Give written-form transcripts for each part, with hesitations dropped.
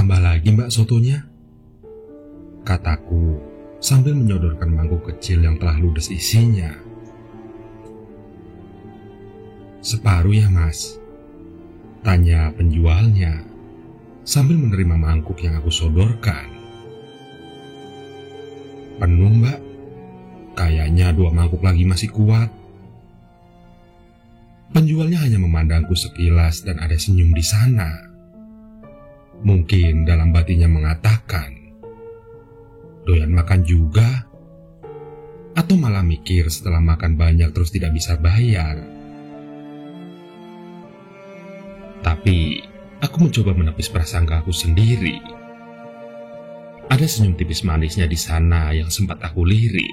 Tambah lagi mbak sotonya, kataku sambil menyodorkan mangkuk kecil yang telah ludes isinya. Separuh ya mas, tanya penjualnya sambil menerima mangkuk yang aku sodorkan. Penuh mbak, kayaknya 2 mangkuk lagi masih kuat. Penjualnya hanya memandangku sekilas dan ada senyum di sana. Mungkin dalam batinnya mengatakan, doyan makan juga? Atau malah mikir setelah makan banyak terus tidak bisa bayar? Tapi aku mencoba menepis prasangka aku sendiri. Ada senyum tipis manisnya di sana yang sempat aku lirik.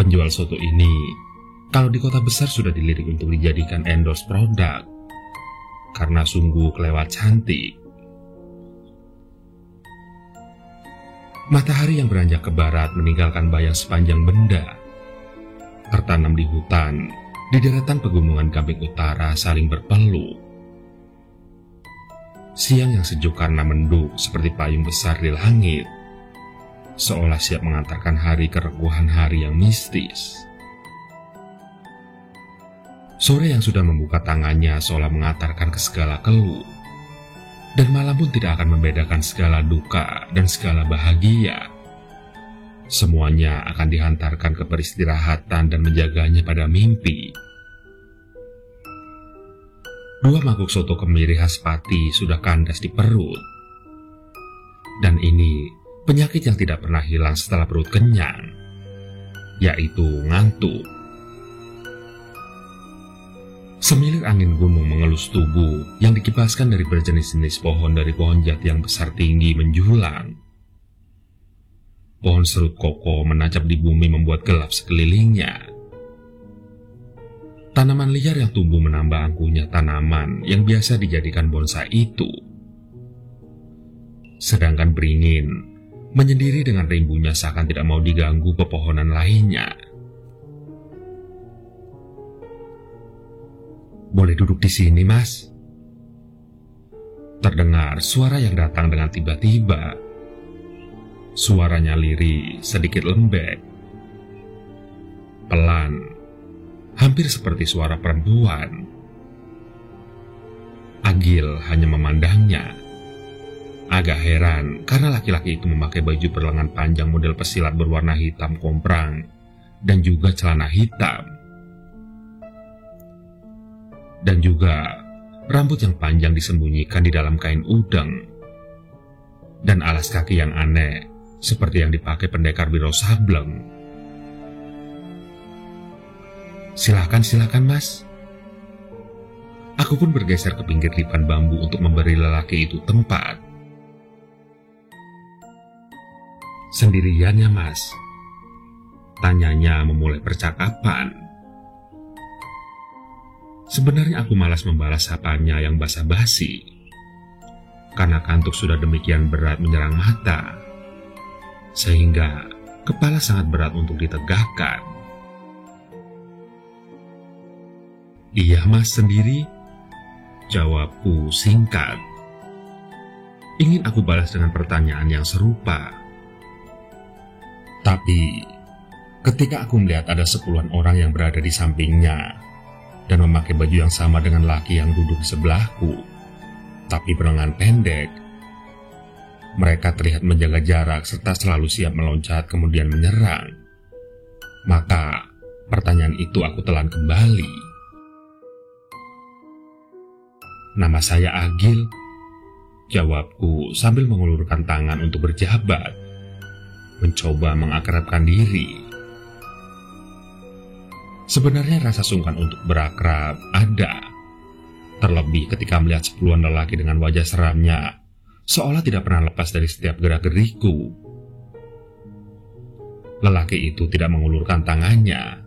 Penjual soto ini, kalau di kota besar sudah dilirik untuk dijadikan endorse produk, karena sungguh kelewat cantik. Matahari yang beranjak ke barat meninggalkan bayang sepanjang benda, tertanam di hutan, di deretan pegunungan Gamping Utara saling berpeluk. Siang yang sejuk karena mendung seperti payung besar di langit, seolah siap mengantarkan hari kereguhan hari yang mistis. Sore yang sudah membuka tangannya seolah mengantarkan ke segala keluh, dan malam pun tidak akan membedakan segala duka dan segala bahagia. Semuanya akan dihantarkan ke peristirahatan dan menjaganya pada mimpi. 2 mangkuk soto kemiri khas Pati sudah kandas di perut. Dan ini penyakit yang tidak pernah hilang setelah perut kenyang, yaitu ngantuk. Semilir angin gunung mengelus tubuh yang dikipaskan dari berjenis-jenis pohon dari pohon jati yang besar tinggi menjulang. Pohon serut koko menancap di bumi membuat gelap sekelilingnya. Tanaman liar yang tumbuh menambah angkuhnya tanaman yang biasa dijadikan bonsai itu. Sedangkan beringin menyendiri dengan rimbunya seakan tidak mau diganggu pepohonan lainnya. Boleh duduk di sini, mas? Terdengar suara yang datang dengan tiba-tiba. Suaranya lirih, sedikit lembek, pelan, hampir seperti suara perempuan. Agil hanya memandangnya. Agak heran karena laki-laki itu memakai baju berlengan panjang model pesilat berwarna hitam komprang dan juga celana hitam. Dan juga rambut yang panjang disembunyikan di dalam kain udeng, dan alas kaki yang aneh seperti yang dipakai pendekar Wiro Sableng. Silakan mas. Aku pun bergeser ke pinggir dipan bambu untuk memberi lelaki itu tempat. Sendirian ya mas? Tanyanya memulai percakapan. Sebenarnya aku malas membalas sapanya yang basa-basi, karena kantuk sudah demikian berat menyerang mata, sehingga kepala sangat berat untuk ditegakkan. Iya mas, sendiri, jawabku singkat. Ingin aku balas dengan pertanyaan yang serupa. Tapi ketika aku melihat ada 10-an orang yang berada di sampingnya dan memakai baju yang sama dengan laki yang duduk di sebelahku, tapi berlengan pendek, mereka terlihat menjaga jarak serta selalu siap meloncat kemudian menyerang. Maka pertanyaan itu aku telan kembali. Nama saya Agil, jawabku sambil mengulurkan tangan untuk berjabat, mencoba mengakrabkan diri. Sebenarnya rasa sungkan untuk berakrab ada, terlebih ketika melihat 10-an lelaki dengan wajah seramnya, seolah tidak pernah lepas dari setiap gerak-geriku. Lelaki itu tidak mengulurkan tangannya,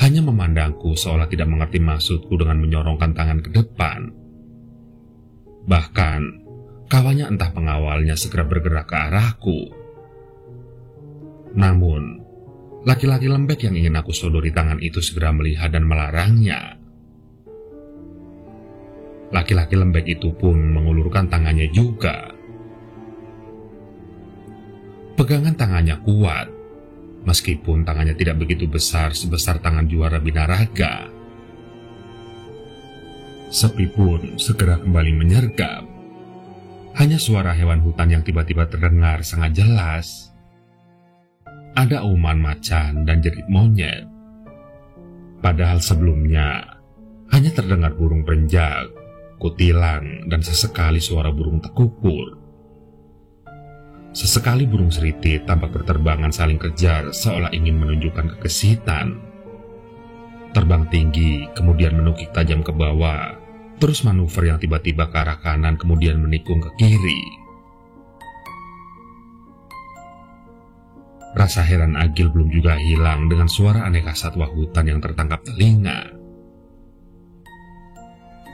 hanya memandangku seolah tidak mengerti maksudku dengan menyorongkan tangan ke depan. Bahkan, kawannya entah pengawalnya segera bergerak ke arahku. Namun, laki-laki lembek yang ingin aku sodori tangan itu segera melihat dan melarangnya. Laki-laki lembek itu pun mengulurkan tangannya juga. Pegangan tangannya kuat, meskipun tangannya tidak begitu besar sebesar tangan juara binaraga. Sepi pun segera kembali menyergap. Hanya suara hewan hutan yang tiba-tiba terdengar sangat jelas. Ada auman macan dan jerit monyet. Padahal sebelumnya hanya terdengar burung perenjak, kutilang, dan sesekali suara burung tekupur. Sesekali burung seritit tampak berterbangan saling kejar seolah ingin menunjukkan kegesitan. Terbang tinggi, kemudian menukik tajam ke bawah, terus manuver yang tiba-tiba ke arah kanan kemudian menikung ke kiri. Rasa heran Agil belum juga hilang dengan suara aneka satwa hutan yang tertangkap telinga.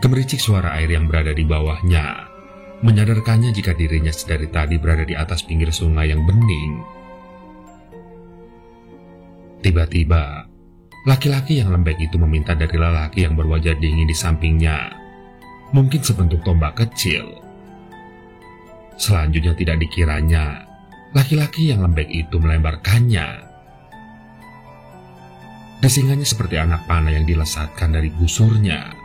Gemericik suara air yang berada di bawahnya menyadarkannya jika dirinya sedari tadi berada di atas pinggir sungai yang bening. Tiba-tiba, laki-laki yang lembek itu meminta dari lelaki yang berwajah dingin di sampingnya, mungkin sebentuk tombak kecil. Selanjutnya tidak dikiranya, laki-laki yang lembek itu melemparkannya. Desingannya seperti anak panah yang dilesatkan dari busurnya.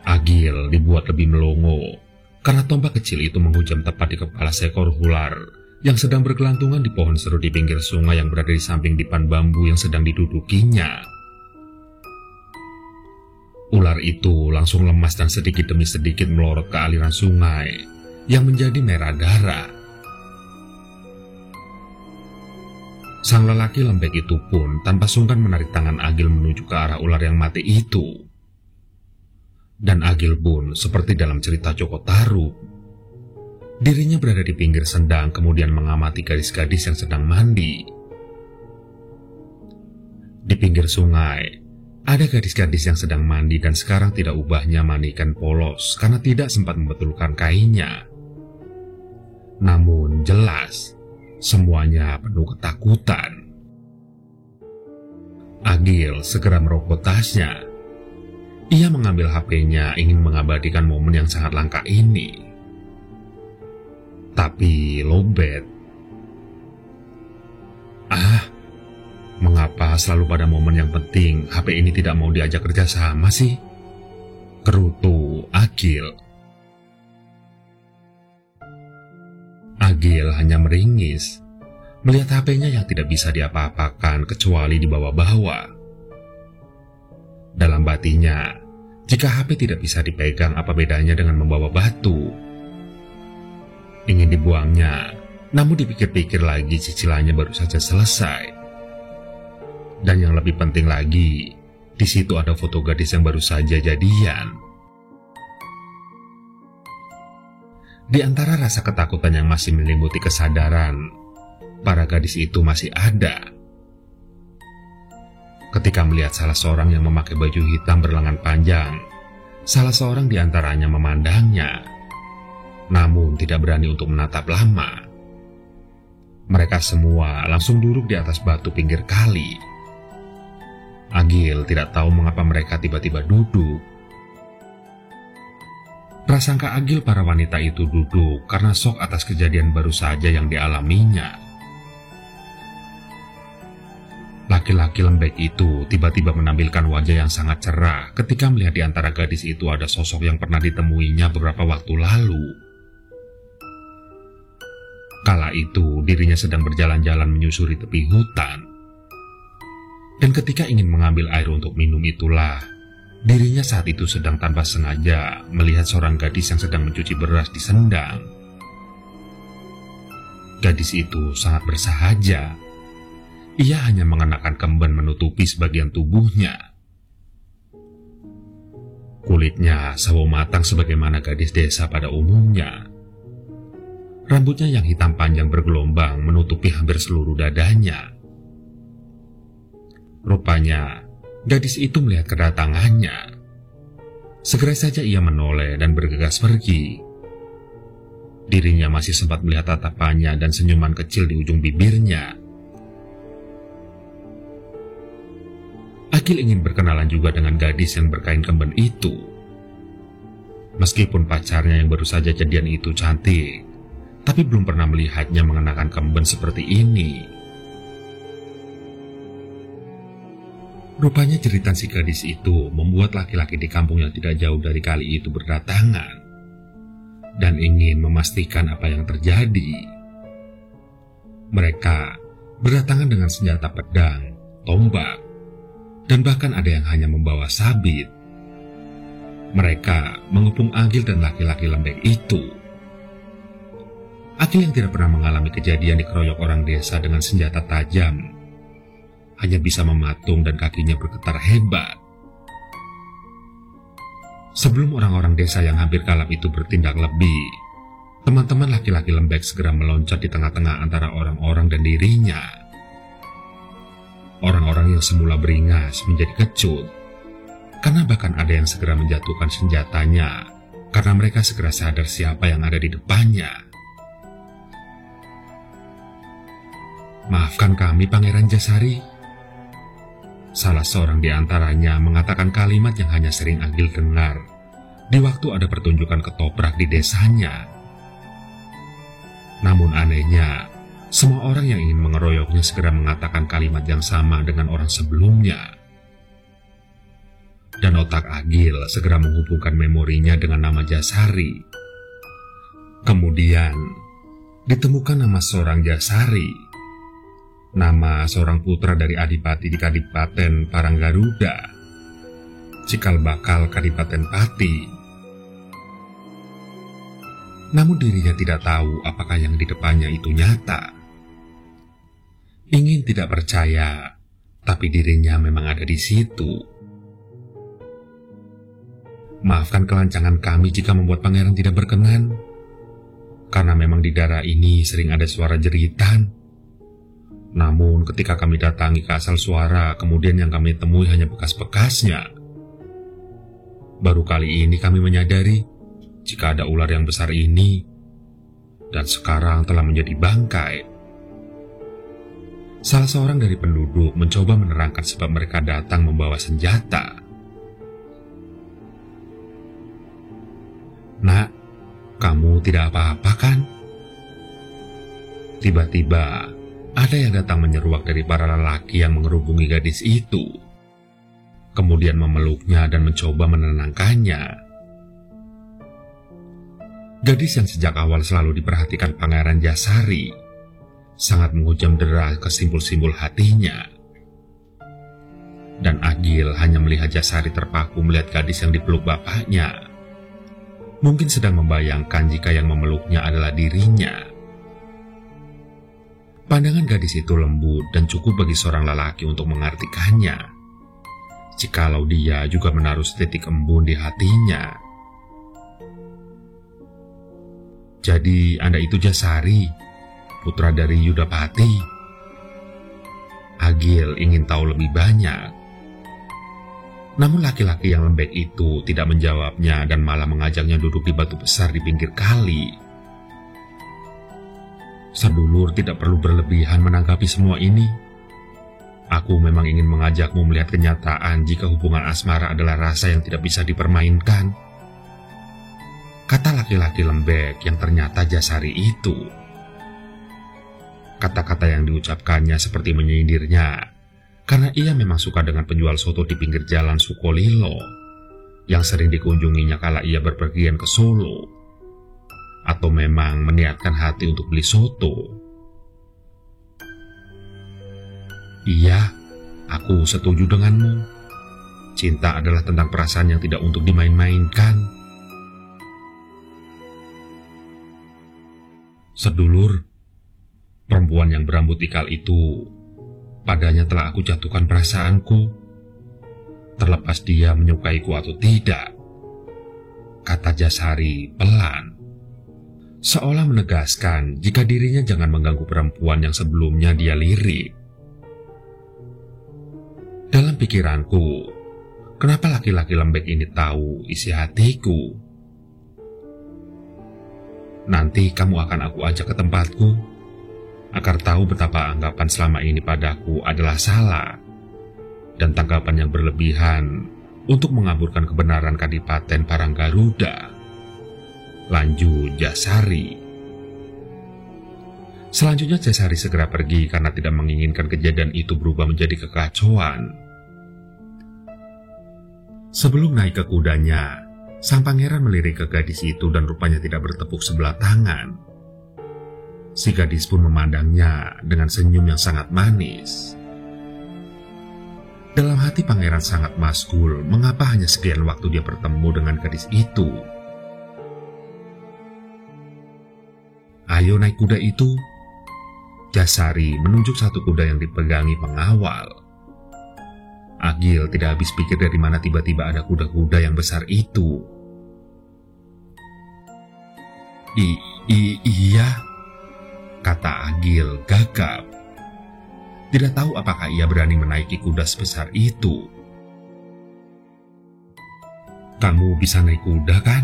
Agil dibuat lebih melongo karena tombak kecil itu menghujam tepat di kepala seekor ular yang sedang bergelantungan di pohon seru di pinggir sungai yang berada di samping dipan bambu yang sedang didudukinya. Ular itu langsung lemas dan sedikit demi sedikit melorot ke aliran sungai yang menjadi merah darah. Sang lelaki lembek itu pun tanpa sungkan menarik tangan Agil menuju ke arah ular yang mati itu. Dan Agil pun seperti dalam cerita Joko Tarub. Dirinya berada di pinggir sendang kemudian mengamati gadis-gadis yang sedang mandi. Di pinggir sungai, ada gadis-gadis yang sedang mandi dan sekarang tidak ubahnya mandikan polos karena tidak sempat membetulkan kainnya. Namun jelas, semuanya penuh ketakutan. Agil segera merokok tasnya. Ia mengambil HP-nya ingin mengabadikan momen yang sangat langka ini. Tapi lowbat. Mengapa selalu pada momen yang penting HP ini tidak mau diajak kerjasama sih? Kerutu Agil. Agil hanya meringis melihat HP-nya yang tidak bisa diapa-apakan kecuali dibawa-bawa. Dalam batinnya, jika HP tidak bisa dipegang, apa bedanya dengan membawa batu? Ingin dibuangnya, namun dipikir-pikir lagi cicilannya baru saja selesai. Dan yang lebih penting lagi, di situ ada foto gadis yang baru saja jadian. Di antara rasa ketakutan yang masih menyelimuti kesadaran, para gadis itu masih ada. Ketika melihat salah seorang yang memakai baju hitam berlengan panjang, salah seorang di antaranya memandangnya, namun tidak berani untuk menatap lama. Mereka semua langsung duduk di atas batu pinggir kali. Agil tidak tahu mengapa mereka tiba-tiba duduk. Prasangka Agil para wanita itu duduk karena shock atas kejadian baru saja yang dialaminya. Laki-laki lembek itu tiba-tiba menampilkan wajah yang sangat cerah ketika melihat di antara gadis itu ada sosok yang pernah ditemuinya beberapa waktu lalu. Kala itu dirinya sedang berjalan-jalan menyusuri tepi hutan. Dan ketika ingin mengambil air untuk minum itulah, dirinya saat itu sedang tanpa sengaja melihat seorang gadis yang sedang mencuci beras di sendang. Gadis itu sangat bersahaja. Ia hanya mengenakan kemben menutupi sebagian tubuhnya. Kulitnya sawo matang sebagaimana gadis desa pada umumnya. Rambutnya yang hitam panjang bergelombang menutupi hampir seluruh dadanya. Rupanya, gadis itu melihat kedatangannya. Segera saja ia menoleh dan bergegas pergi. Dirinya masih sempat melihat tatapannya dan senyuman kecil di ujung bibirnya. Agil ingin berkenalan juga dengan gadis yang berkain kemben itu. Meskipun pacarnya yang baru saja jadian itu cantik, tapi belum pernah melihatnya mengenakan kemben seperti ini. Rupanya jeritan si gadis itu membuat laki-laki di kampung yang tidak jauh dari kali itu berdatangan dan ingin memastikan apa yang terjadi. Mereka berdatangan dengan senjata pedang, tombak, dan bahkan ada yang hanya membawa sabit. Mereka mengepung Agil dan laki-laki lembek itu. Agil yang tidak pernah mengalami kejadian dikeroyok orang desa dengan senjata tajam, hanya bisa mematung dan kakinya bergetar hebat. Sebelum orang-orang desa yang hampir kalap itu bertindak lebih, teman-teman laki-laki lembek segera meloncat di tengah-tengah antara orang-orang dan dirinya. Orang-orang yang semula beringas menjadi kecut, karena bahkan ada yang segera menjatuhkan senjatanya karena mereka segera sadar siapa yang ada di depannya. "Maafkan kami, Pangeran Jasari." Salah seorang di antaranya mengatakan kalimat yang hanya sering Agil dengar di waktu ada pertunjukan ketoprak di desanya. Namun anehnya, semua orang yang ingin mengeroyoknya segera mengatakan kalimat yang sama dengan orang sebelumnya. Dan otak Agil segera menghubungkan memorinya dengan nama Jasari. Kemudian, ditemukan nama seorang Jasari, nama seorang putra dari adipati di Kadipaten Paranggaruda, cikal bakal Kadipaten Pati. Namun dirinya tidak tahu apakah yang di depannya itu nyata. Ingin tidak percaya, tapi dirinya memang ada di situ. "Maafkan kelancangan kami jika membuat pangeran tidak berkenan. Karena memang di daerah ini sering ada suara jeritan. Namun ketika kami datangi ke asal suara, kemudian yang kami temui hanya bekas-bekasnya. Baru kali ini kami menyadari jika ada ular yang besar ini, dan sekarang telah menjadi bangkai." Salah seorang dari penduduk mencoba menerangkan sebab mereka datang membawa senjata. "Nak, kamu tidak apa-apa kan?" Tiba-tiba, ada yang datang menyeruak dari para lelaki yang mengerubungi gadis itu. Kemudian memeluknya dan mencoba menenangkannya. Gadis yang sejak awal selalu diperhatikan Pangeran Jasari sangat menghujam deras ke simpul-simpul hatinya. Dan Agil hanya melihat Jasari terpaku melihat gadis yang dipeluk bapaknya. Mungkin sedang membayangkan jika yang memeluknya adalah dirinya. Pandangan gadis itu lembut dan cukup bagi seorang lelaki untuk mengartikannya, jikalau dia juga menaruh setitik embun di hatinya. "Jadi Anda itu Jasari, putra dari Yudapati?" Agil ingin tahu lebih banyak. Namun laki-laki yang lembek itu tidak menjawabnya dan malah mengajaknya duduk di batu besar di pinggir kali. "Sedulur tidak perlu berlebihan menanggapi semua ini. Aku memang ingin mengajakmu melihat kenyataan jika hubungan asmara adalah rasa yang tidak bisa dipermainkan," kata laki-laki lembek yang ternyata Jasari itu. Kata-kata yang diucapkannya seperti menyindirnya, karena ia memang suka dengan penjual soto di pinggir jalan Sukolilo, yang sering dikunjunginya kala ia berpergian ke Solo, atau memang meniatkan hati untuk beli soto. "Iya, aku setuju denganmu. Cinta adalah tentang perasaan yang tidak untuk dimain-mainkan." "Sedulur, perempuan yang berambut ikal itu, padanya telah aku jatuhkan perasaanku, terlepas dia menyukaiku atau tidak," kata Jasari pelan, seolah menegaskan jika dirinya jangan mengganggu perempuan yang sebelumnya dia lirik. "Dalam pikiranku, kenapa laki-laki lembek ini tahu isi hatiku? Nanti kamu akan aku ajak ke tempatku, agar tahu betapa anggapan selama ini padaku adalah salah, dan tanggapan yang berlebihan untuk mengaburkan kebenaran Kadipaten Paranggaruda." lanjut Jasari. Selanjutnya Jasari segera pergi karena tidak menginginkan kejadian itu berubah menjadi kekacauan. Sebelum naik ke kudanya, sang pangeran melirik ke gadis itu dan rupanya tidak bertepuk sebelah tangan. Si gadis pun memandangnya dengan senyum yang sangat manis. Dalam hati pangeran sangat masgul, mengapa hanya sekian waktu dia bertemu dengan gadis itu. "Ayo naik kuda itu." Jasari menunjuk satu kuda yang dipegangi pengawal. Agil tidak habis pikir dari mana tiba-tiba ada kuda-kuda yang besar itu. Iya, kata Agil gagap. Tidak tahu apakah ia berani menaiki kuda sebesar itu. "Kamu bisa naik kuda kan?"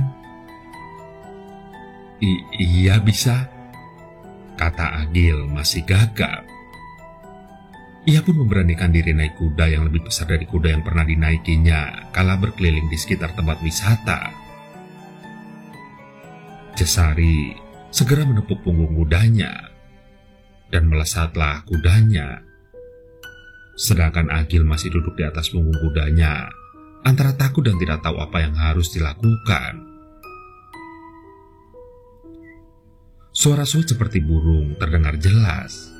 Iya bisa, kata Agil masih gagap. Ia pun memberanikan diri naik kuda yang lebih besar dari kuda yang pernah dinaikinya kala berkeliling di sekitar tempat wisata. Jasari segera menepuk punggung kudanya, dan melesatlah kudanya. Sedangkan Agil masih duduk di atas punggung kudanya, antara takut dan tidak tahu apa yang harus dilakukan. Suara suit seperti burung terdengar jelas,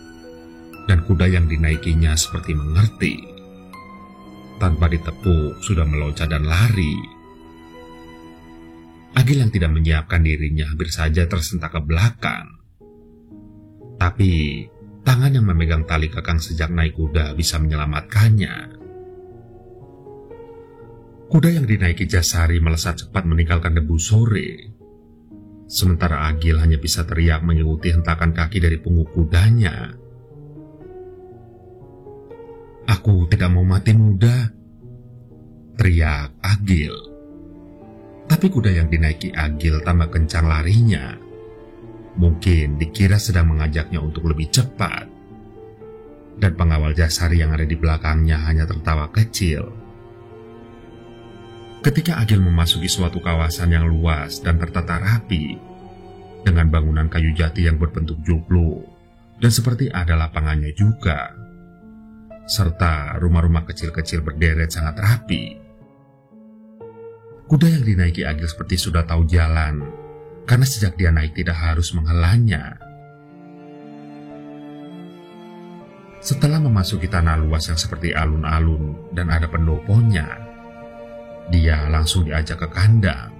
dan kuda yang dinaikinya seperti mengerti. Tanpa ditepuk, sudah meloncat dan lari. Agil yang tidak menyiapkan dirinya hampir saja tersentak ke belakang. Tapi, tangan yang memegang tali kekang sejak naik kuda bisa menyelamatkannya. Kuda yang dinaiki Jasari melesat cepat meninggalkan debu sore. Sementara Agil hanya bisa teriak mengikuti hentakan kaki dari punggung kudanya. "Aku tidak mau mati muda," teriak Agil. Tapi kuda yang dinaiki Agil tambah kencang larinya. Mungkin dikira sedang mengajaknya untuk lebih cepat. Dan pengawal Jasari yang ada di belakangnya hanya tertawa kecil. Ketika Agil memasuki suatu kawasan yang luas dan tertata rapi, dengan bangunan kayu jati yang berbentuk joglo, dan seperti ada lapangannya juga, serta rumah-rumah kecil-kecil berderet sangat rapi. Kuda yang dinaiki Agil seperti sudah tahu jalan, karena sejak dia naik tidak harus menghalanya. Setelah memasuki tanah luas yang seperti alun-alun dan ada pendoponya, dia langsung diajak ke kandang.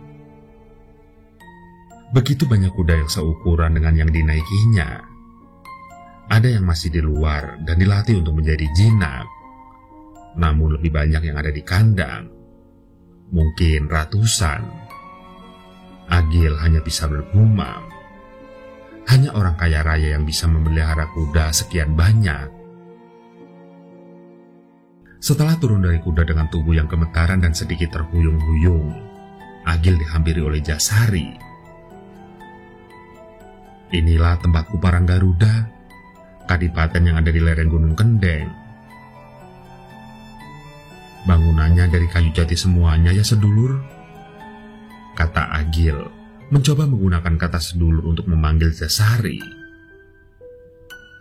Begitu banyak kuda yang seukuran dengan yang dinaikinya. Ada yang masih di luar dan dilatih untuk menjadi jinak. Namun lebih banyak yang ada di kandang. Mungkin ratusan. Agil hanya bisa bergumam. Hanya orang kaya raya yang bisa memelihara kuda sekian banyak. Setelah turun dari kuda dengan tubuh yang gemetaran dan sedikit terhuyung-huyung, Agil dihampiri oleh Jasari. "Inilah tempatku Paranggaruda, kadipaten yang ada di lereng Gunung Kendeng. Bangunannya dari kayu jati semuanya ya sedulur," kata Agil, mencoba menggunakan kata sedulur untuk memanggil Jasari.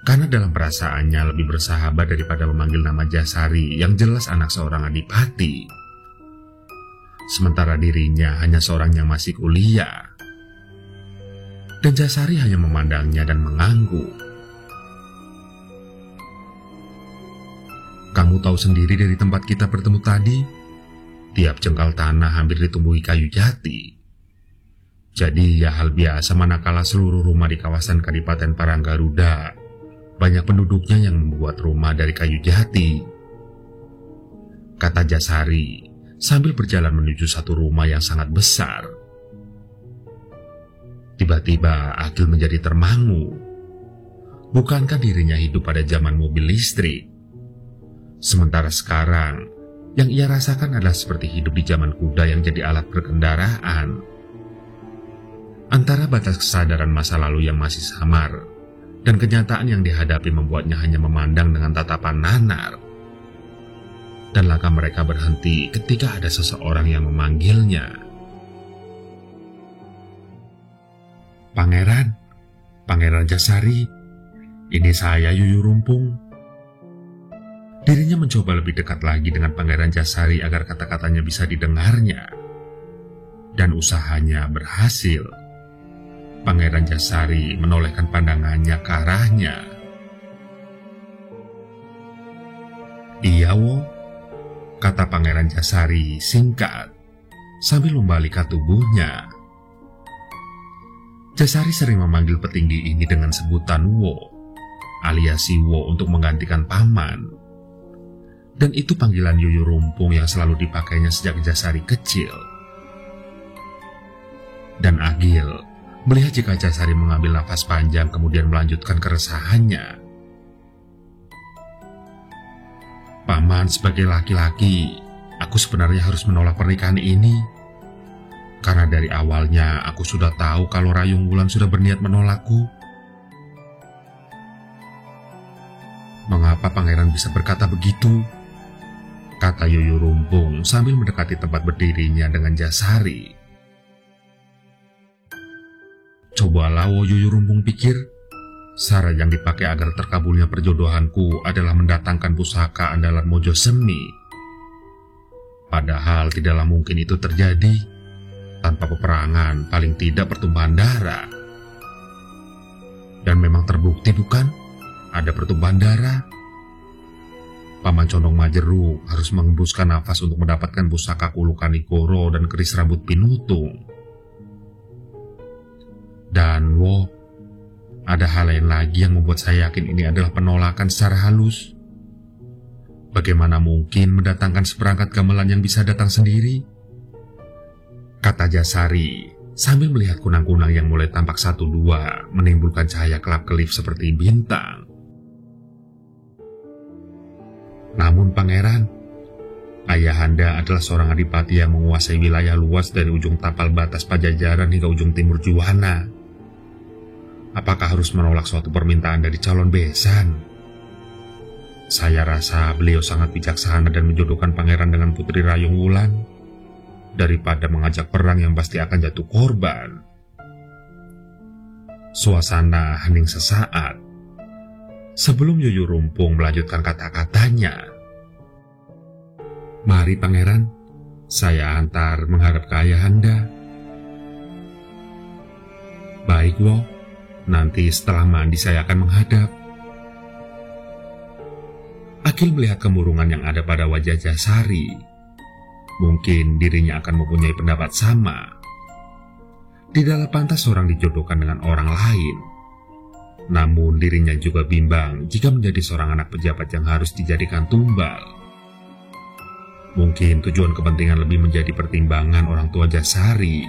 Karena dalam perasaannya lebih bersahabat daripada memanggil nama Jasari yang jelas anak seorang adipati. Sementara dirinya hanya seorang yang masih kuliah. Dan Jasari hanya memandangnya dan mengangguk. "Kamu tahu sendiri dari tempat kita bertemu tadi, tiap jengkal tanah hampir ditumbuhi kayu jati. Jadi ya hal biasa manakala seluruh rumah di kawasan Kadipaten Paranggaruda banyak penduduknya yang membuat rumah dari kayu jati," kata Jasari sambil berjalan menuju satu rumah yang sangat besar. Tiba-tiba Agil menjadi termangu. Bukankah dirinya hidup pada zaman mobil listrik? Sementara sekarang, yang ia rasakan adalah seperti hidup di zaman kuda yang jadi alat berkendaraan. Antara batas kesadaran masa lalu yang masih samar dan kenyataan yang dihadapi membuatnya hanya memandang dengan tatapan nanar. Dan langkah mereka berhenti ketika ada seseorang yang memanggilnya. Pangeran, Pangeran Jasari, ini saya Yuyu Rumpung. Dirinya mencoba lebih dekat lagi dengan Pangeran Jasari agar kata-katanya bisa didengarnya. Dan usahanya berhasil. Pangeran Jasari menolehkan pandangannya ke arahnya. "Iya, Wo," kata Pangeran Jasari singkat, sambil membalikkan tubuhnya. Jasari sering memanggil petinggi ini dengan sebutan Wo, alias si Wo untuk menggantikan paman. Dan itu panggilan Yuyu Rumpung yang selalu dipakainya sejak Jasari kecil. Dan Agil melihat jika Jasari mengambil nafas panjang kemudian melanjutkan keresahannya. "Paman, sebagai laki-laki, aku sebenarnya harus menolak pernikahan ini. Karena dari awalnya aku sudah tahu kalau Rayung Wulan sudah berniat menolakku." "Mengapa Pangeran bisa berkata begitu?" kata Yuyu Rumpung sambil mendekati tempat berdirinya dengan Jasari. "Cobalah, Wo Yuyu Rumpung pikir, syarat yang dipakai agar terkabulnya perjodohanku adalah mendatangkan pusaka andalan Mojo Semi. Padahal tidaklah mungkin itu terjadi tanpa peperangan, paling tidak pertumpahan darah. Dan memang terbukti bukan? Ada pertumpahan darah. Paman Condong Majeruk harus mengembuskan nafas untuk mendapatkan pusaka Kulukan Ikoro dan keris rambut pinutung. Dan Wo, ada hal lain lagi yang membuat saya yakin ini adalah penolakan secara halus. Bagaimana mungkin mendatangkan seperangkat gamelan yang bisa datang sendiri?" kata Jasari sambil melihat kunang-kunang yang mulai tampak satu dua menimbulkan cahaya kelap-kelip seperti bintang. "Namun Pangeran, Ayahanda adalah seorang adipati yang menguasai wilayah luas dari ujung tapal batas Pajajaran hingga ujung timur Juwana. Apakah harus menolak suatu permintaan dari calon besan? Saya rasa beliau sangat bijaksana dan menjodohkan pangeran dengan putri Rayung Wulan daripada mengajak perang yang pasti akan jatuh korban." Suasana hening sesaat sebelum Yuyu Rumpung melanjutkan kata-katanya. "Mari Pangeran, saya antar menghadap ke Ayahanda." "Baik, Wo. Nanti setelah mandi saya akan menghadap." Agil melihat kemurungan yang ada pada wajah Jasari. Mungkin dirinya akan mempunyai pendapat sama. Tidaklah pantas orang dijodohkan dengan orang lain. Namun dirinya juga bimbang jika menjadi seorang anak pejabat yang harus dijadikan tumbal. Mungkin tujuan kepentingan lebih menjadi pertimbangan orang tua Jasari.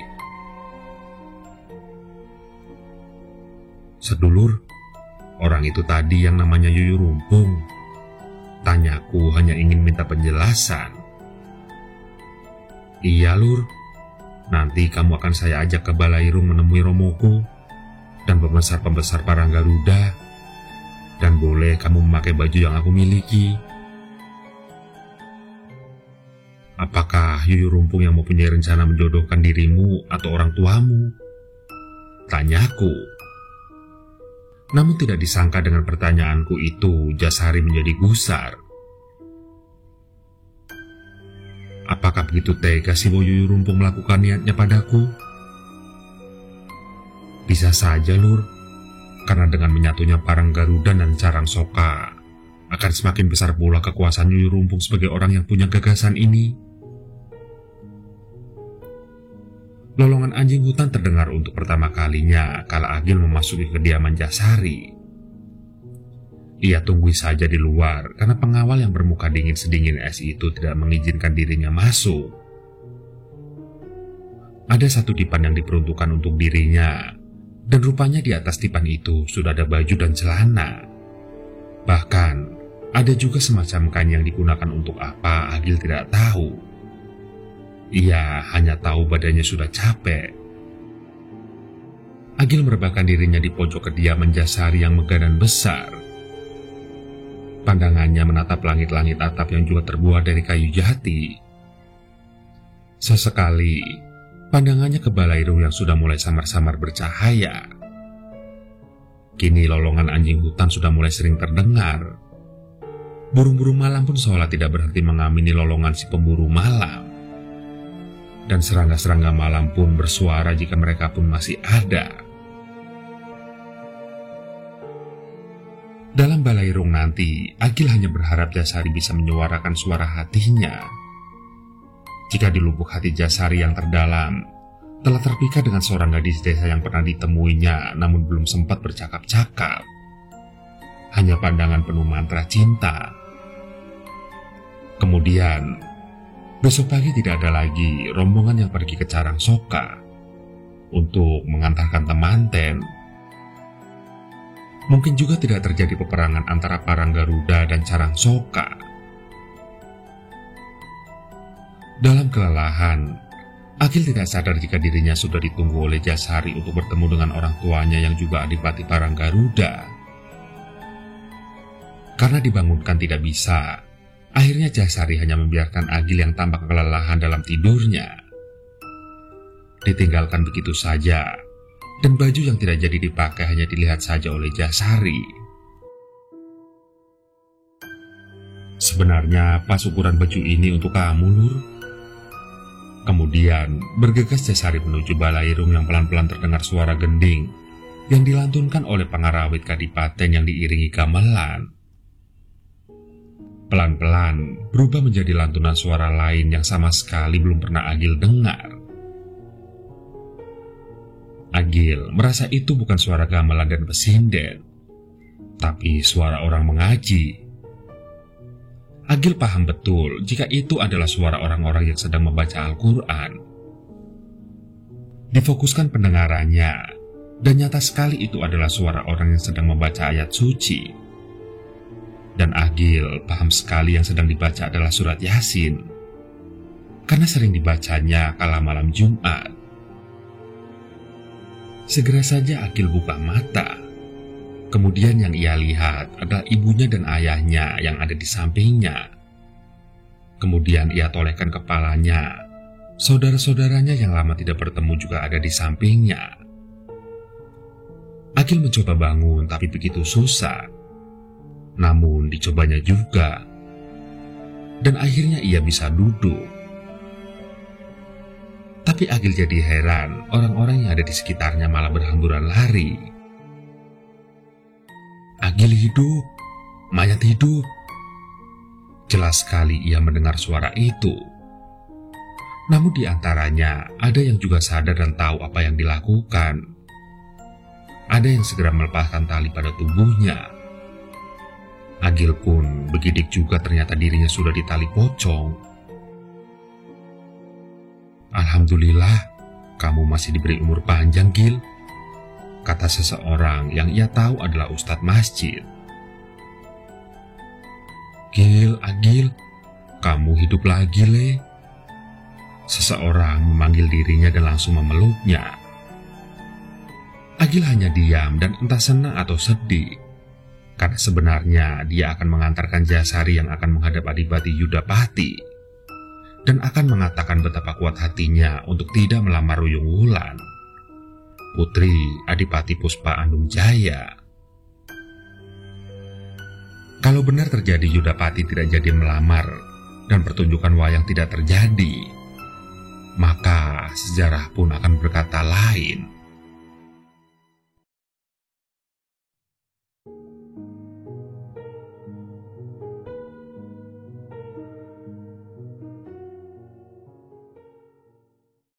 "Sedulur, orang itu tadi yang namanya Yuyu Rumpung. Tanyaku hanya ingin minta penjelasan." "Iya, Lur. Nanti kamu akan saya ajak ke Balairung menemui Romoku dan pembesar-pembesar Parang Garuda. Dan boleh kamu memakai baju yang aku miliki." "Apakah Yuyu Rumpung yang mempunyai rencana menjodohkan dirimu atau orang tuamu?" tanyaku. Namun tidak disangka dengan pertanyaanku itu, Jasari menjadi gusar. "Apakah begitu tega si Yuyu Rumpung melakukan niatnya padaku?" "Bisa saja, Lur. Karena dengan menyatunya Parang Garuda dan Carang Soka, akan semakin besar pula kekuasaan Yuyu Rumpung sebagai orang yang punya gagasan ini." Lolongan anjing hutan terdengar untuk pertama kalinya kala Agil memasuki kediaman Jasari. Ia tunggui saja di luar karena pengawal yang bermuka dingin sedingin es itu tidak mengizinkan dirinya masuk. Ada satu dipan yang diperuntukkan untuk dirinya, dan rupanya di atas dipan itu sudah ada baju dan celana. Bahkan ada juga semacam kain yang digunakan untuk apa Agil tidak tahu. Ia hanya tahu badannya sudah capek. Agil merebahkan dirinya di pojok kediaman Jasari yang megah dan besar. Pandangannya menatap langit-langit atap yang juga terbuat dari kayu jati. Sesekali, pandangannya ke Balairung yang sudah mulai samar-samar bercahaya. Kini lolongan anjing hutan sudah mulai sering terdengar. Burung-burung malam pun seolah tidak berhenti mengamini lolongan si pemburu malam. Dan serangga-serangga malam pun bersuara jika mereka pun masih ada. Dalam balairung nanti, Agil hanya berharap Jasari bisa menyuarakan suara hatinya. Jika di lubuk hati Jasari yang terdalam, telah terpikat dengan seorang gadis desa yang pernah ditemuinya namun belum sempat bercakap-cakap. Hanya pandangan penuh mantra cinta. Kemudian, besok pagi tidak ada lagi rombongan yang pergi ke Carang Soka untuk mengantarkan temanten. Mungkin juga tidak terjadi peperangan antara Parang Garuda dan Carang Soka. Dalam kelelahan, Agil tidak sadar jika dirinya sudah ditunggu oleh Jasari untuk bertemu dengan orang tuanya yang juga Adipati Parang Garuda. Karena dibangunkan tidak bisa, akhirnya Jasari hanya membiarkan Agil yang tampak kelelahan dalam tidurnya. Ditinggalkan begitu saja, dan baju yang tidak jadi dipakai hanya dilihat saja oleh Jasari. Sebenarnya pas ukuran baju ini untuk kamu, Lur? Kemudian bergegas Jasari menuju balairung yang pelan-pelan terdengar suara gending yang dilantunkan oleh pangarawit kadipaten yang diiringi gamelan. Pelan-pelan berubah menjadi lantunan suara lain yang sama sekali belum pernah Agil dengar. Agil merasa itu bukan suara gamelan dan pesinden, tapi suara orang mengaji. Agil paham betul jika itu adalah suara orang-orang yang sedang membaca Al-Quran. Difokuskan pendengarannya, dan nyata sekali itu adalah suara orang yang sedang membaca ayat suci. Dan Agil paham sekali yang sedang dibaca adalah surat Yasin, karena sering dibacanya kala malam Jumat. Segera saja Agil buka mata. Kemudian yang ia lihat adalah ibunya dan ayahnya yang ada di sampingnya. Kemudian ia tolehkan kepalanya. Saudara-saudaranya yang lama tidak bertemu juga ada di sampingnya. Agil mencoba bangun tapi begitu susah. Namun dicobanya juga. Dan akhirnya ia bisa duduk. Tapi Agil jadi heran, orang-orang yang ada di sekitarnya malah berhamburan lari. Agil hidup, mayat hidup. Jelas sekali ia mendengar suara itu. Namun di antaranya ada yang juga sadar dan tahu apa yang dilakukan. Ada yang segera melepaskan tali pada tubuhnya. Agil pun begidik juga, ternyata dirinya sudah ditali pocong. Alhamdulillah, kamu masih diberi umur panjang, Gil, kata seseorang yang ia tahu adalah ustadz masjid. Gil, Agil, kamu hidup lagi, Le. Seseorang memanggil dirinya dan langsung memeluknya. Agil hanya diam dan entah senang atau sedih, karena sebenarnya dia akan mengantarkan Jasari yang akan menghadap Adipati Yudapati dan akan mengatakan betapa kuat hatinya untuk tidak melamar Ruyung Wulan, putri Adipati Puspa Andung Jaya. Kalau benar terjadi Yudapati tidak jadi melamar dan pertunjukan wayang tidak terjadi, maka sejarah pun akan berkata lain.